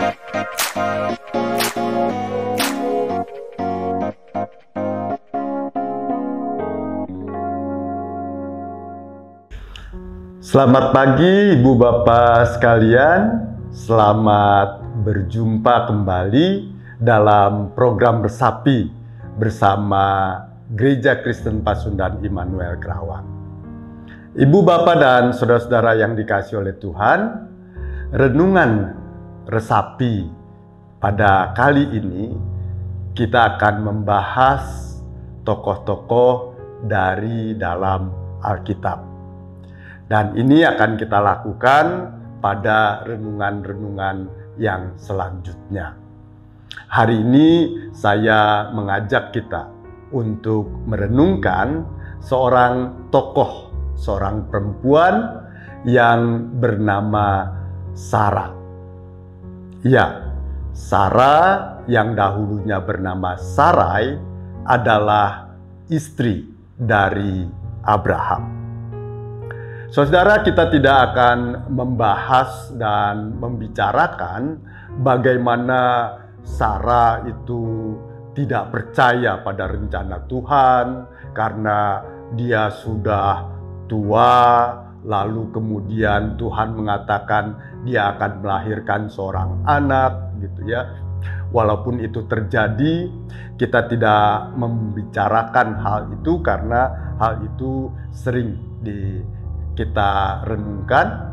Selamat pagi Ibu Bapak sekalian, selamat berjumpa kembali dalam program Resapi bersama Gereja Kristen Pasundan Immanuel Kerawang. Ibu Bapak dan saudara-saudara yang dikasihi oleh Tuhan, renungan Resapi pada kali ini kita akan membahas tokoh-tokoh dari dalam Alkitab. Dan ini akan kita lakukan pada renungan-renungan yang selanjutnya. Hari ini saya mengajak kita untuk merenungkan seorang tokoh, seorang perempuan yang bernama Sarah. Ya, Sarah yang dahulunya bernama Sarai adalah istri dari Abraham. Saudara, kita tidak akan membahas dan membicarakan bagaimana Sarah itu tidak percaya pada rencana Tuhan karena dia sudah tua, lalu kemudian Tuhan mengatakan dia akan melahirkan seorang anak, gitu ya. Walaupun itu terjadi, kita tidak membicarakan hal itu karena hal itu sering kita renungkan.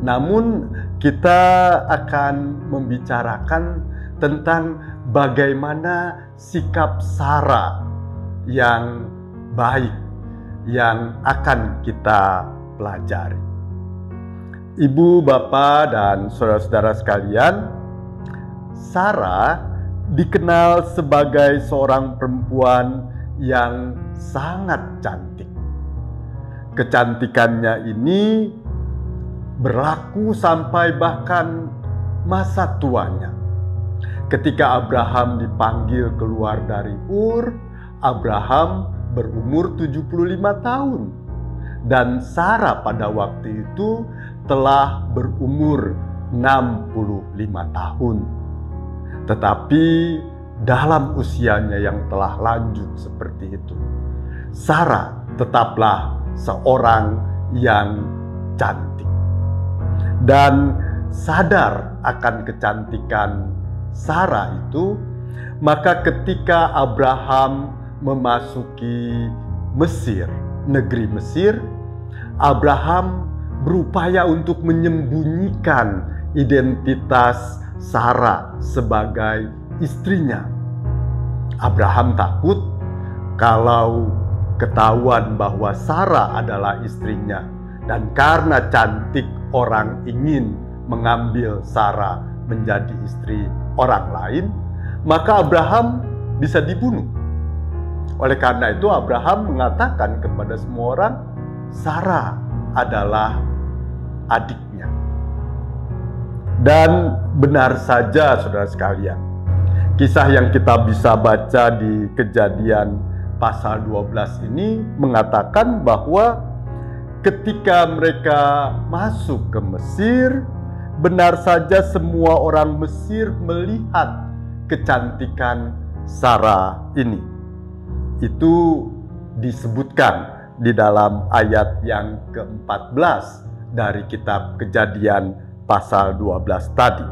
Namun kita akan membicarakan tentang bagaimana sikap Sarah yang baik yang akan kita pelajari. Ibu, Bapak, dan saudara-saudara sekalian, Sarah dikenal sebagai seorang perempuan yang sangat cantik. Kecantikannya ini berlaku sampai bahkan masa tuanya. Ketika Abraham dipanggil keluar dari Ur, Abraham berumur 75 tahun. Dan Sarah pada waktu itu telah berumur 65 tahun. Tetapi dalam usianya yang telah lanjut seperti itu, Sarah tetaplah seorang yang cantik. Dan sadar akan kecantikan Sarah itu, maka ketika Abraham memasuki Mesir, negeri Mesir, Abraham berupaya untuk menyembunyikan identitas Sarah sebagai istrinya. Abraham takut kalau ketahuan bahwa Sarah adalah istrinya, dan karena cantik orang ingin mengambil Sarah menjadi istri orang lain, maka Abraham bisa dibunuh. Oleh karena itu Abraham mengatakan kepada semua orang, Sarah adalah adiknya. Dan benar saja saudara sekalian, kisah yang kita bisa baca di Kejadian pasal 12 ini mengatakan bahwa ketika mereka masuk ke Mesir, benar saja semua orang Mesir melihat kecantikan Sarah ini. Itu disebutkan di dalam ayat yang ke-14 dari kitab Kejadian pasal 12 tadi.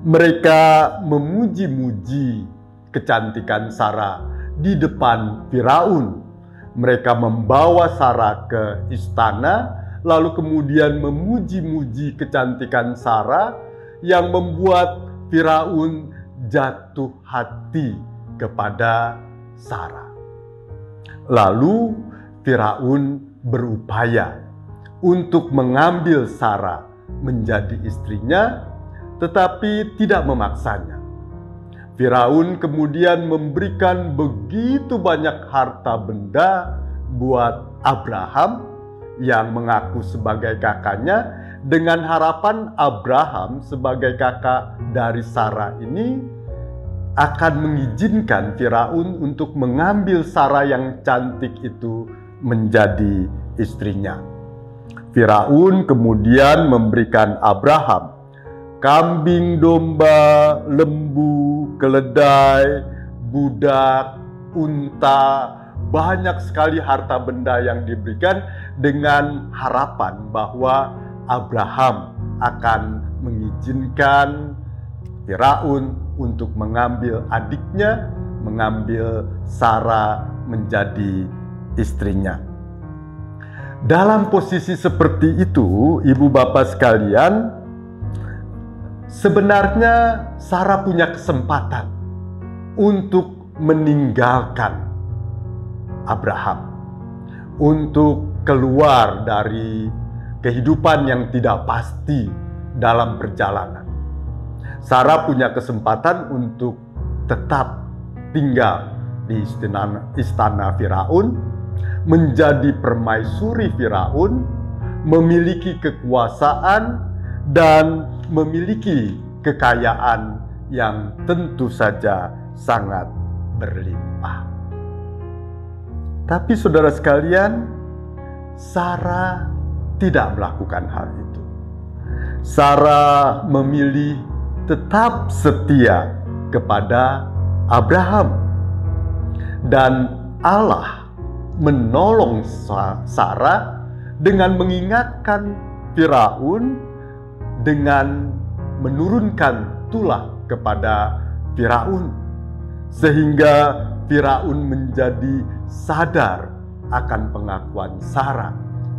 Mereka memuji-muji kecantikan Sarah di depan Firaun. Mereka membawa Sarah ke istana, lalu kemudian memuji-muji kecantikan Sarah yang membuat Firaun jatuh hati kepada Sarah. Lalu Firaun berupaya untuk mengambil Sarah menjadi istrinya, tetapi tidak memaksanya. Firaun kemudian memberikan begitu banyak harta benda buat Abraham yang mengaku sebagai kakaknya, dengan harapan Abraham sebagai kakak dari Sarah ini akan mengizinkan Firaun untuk mengambil Sarah yang cantik itu menjadi istrinya. Firaun kemudian memberikan Abraham kambing, domba, lembu, keledai, budak, unta, banyak sekali harta benda yang diberikan dengan harapan bahwa Abraham akan mengizinkan Firaun untuk mengambil adiknya, mengambil Sarah menjadi istrinya. Dalam posisi seperti itu, ibu bapak sekalian, sebenarnya Sarah punya kesempatan untuk meninggalkan Abraham, untuk keluar dari kehidupan yang tidak pasti dalam perjalanan. Sarah punya kesempatan untuk tetap tinggal di istana Firaun, menjadi permaisuri Firaun, memiliki kekuasaan dan memiliki kekayaan yang tentu saja sangat berlimpah. Tapi saudara sekalian, Sarah tidak melakukan hal itu. Sarah memilih tetap setia kepada Abraham, dan Allah menolong Sarah dengan mengingatkan Firaun, dengan menurunkan tulah kepada Firaun, sehingga Firaun menjadi sadar akan pengakuan Sarah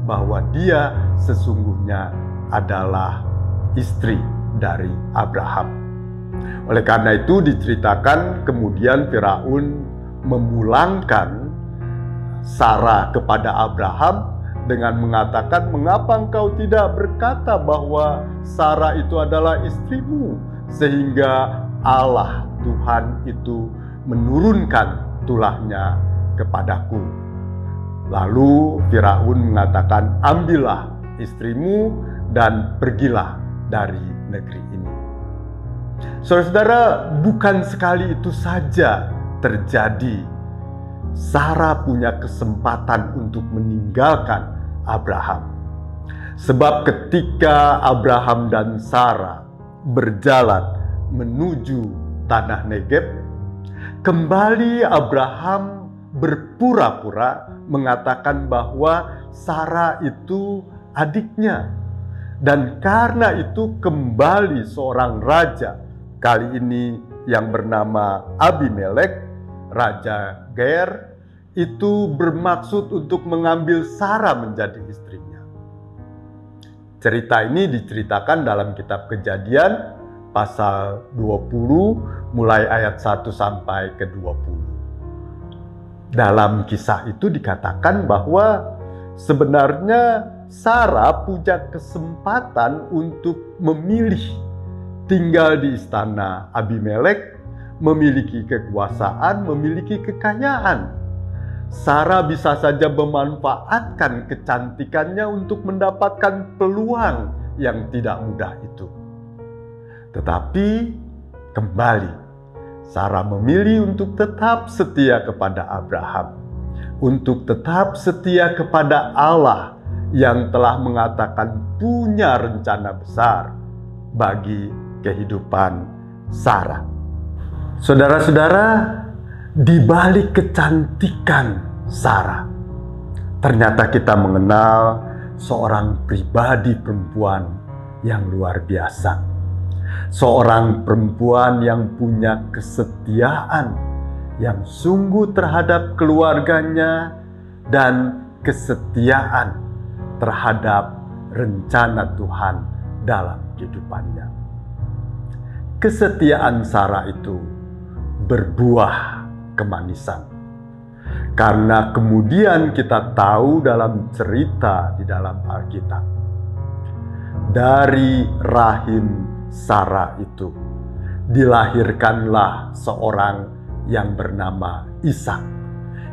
bahwa dia sesungguhnya adalah istri dari Abraham. Oleh karena itu diceritakan kemudian Firaun memulangkan Sarah kepada Abraham dengan mengatakan, "Mengapa engkau tidak berkata bahwa Sarah itu adalah istrimu, sehingga Allah Tuhan itu menurunkan tulahnya kepadaku?" Lalu Firaun mengatakan, "Ambillah istrimu dan pergilah dari negeri ini." Saudara-saudara, bukan sekali itu saja terjadi. Sarah punya kesempatan untuk meninggalkan Abraham. Sebab ketika Abraham dan Sarah berjalan menuju tanah Negeb, kembali Abraham berpura-pura mengatakan bahwa Sarah itu adiknya. Dan karena itu kembali seorang raja, kali ini yang bernama Abimelek, Raja Ger, itu bermaksud untuk mengambil Sarah menjadi istrinya. Cerita ini diceritakan dalam kitab Kejadian pasal 20 mulai ayat 1 sampai ke 20. Dalam kisah itu dikatakan bahwa sebenarnya Sarah punya kesempatan untuk memilih tinggal di istana Abimelek, memiliki kekuasaan, memiliki kekayaan. Sarah bisa saja memanfaatkan kecantikannya untuk mendapatkan peluang yang tidak mudah itu. Tetapi kembali, Sarah memilih untuk tetap setia kepada Abraham, untuk tetap setia kepada Allah yang telah mengatakan punya rencana besar bagi kehidupan Sarah. Saudara-saudara, di balik kecantikan Sarah, ternyata kita mengenal seorang pribadi perempuan yang luar biasa. Seorang perempuan yang punya kesetiaan yang sungguh terhadap keluarganya dan kesetiaan terhadap rencana Tuhan dalam kehidupannya. Kesetiaan Sarah itu berbuah kemanisan. Karena kemudian kita tahu dalam cerita di dalam Alkitab, dari rahim Sarah itu dilahirkanlah seorang yang bernama Ishak,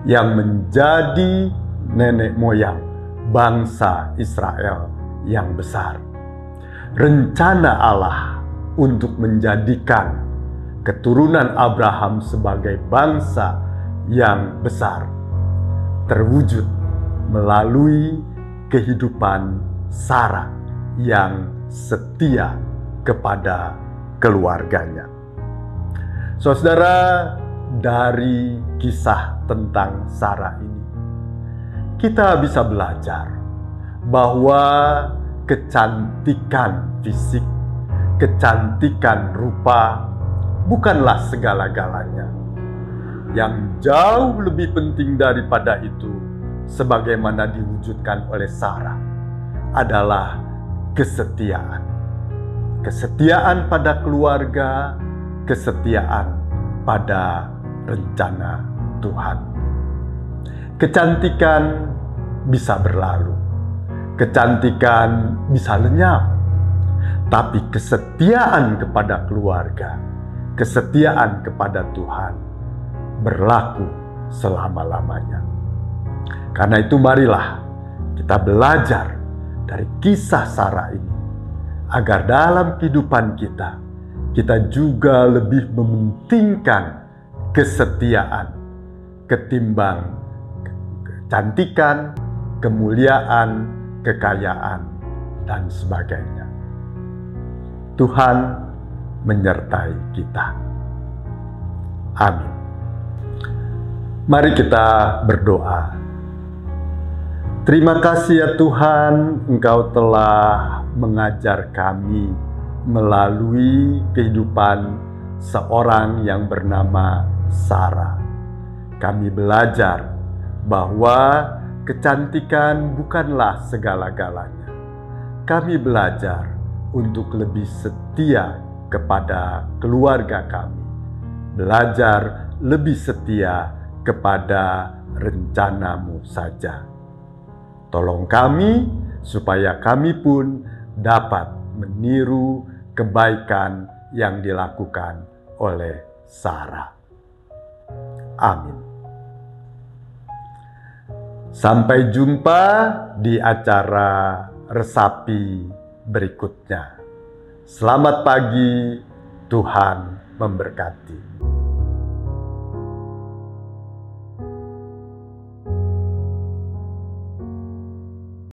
yang menjadi nenek moyang bangsa Israel yang besar. Rencana Allah untuk menjadikan keturunan Abraham sebagai bangsa yang besar terwujud melalui kehidupan Sarah yang setia kepada keluarganya. Saudara, dari kisah tentang Sarah ini, kita bisa belajar bahwa kecantikan fisik, kecantikan rupa bukanlah segala-galanya. Yang jauh lebih penting daripada itu, sebagaimana diwujudkan oleh Sarah, adalah kesetiaan. Kesetiaan pada keluarga, kesetiaan pada rencana Tuhan. Kecantikan bisa berlalu, kecantikan bisa lenyap, tapi kesetiaan kepada keluarga, kesetiaan kepada Tuhan berlaku selama-lamanya. Karena itu marilah kita belajar dari kisah Sarah ini, agar dalam kehidupan kita juga lebih mementingkan kesetiaan ketimbang kecantikan, kemuliaan, kekayaan, dan sebagainya. Tuhan menyertai kita. Amin. Mari kita berdoa. Terima kasih ya Tuhan, Engkau telah mengajar kami melalui kehidupan seorang yang bernama Sarah. Kami belajar bahwa kecantikan bukanlah segala-galanya. Kami belajar untuk lebih setia kepada keluarga kami, belajar lebih setia kepada rencana-Mu saja. Tolong kami supaya kami pun dapat meniru kebaikan yang dilakukan oleh Sarah. Amin. Sampai jumpa di acara resapi berikutnya. Selamat pagi, Tuhan memberkati.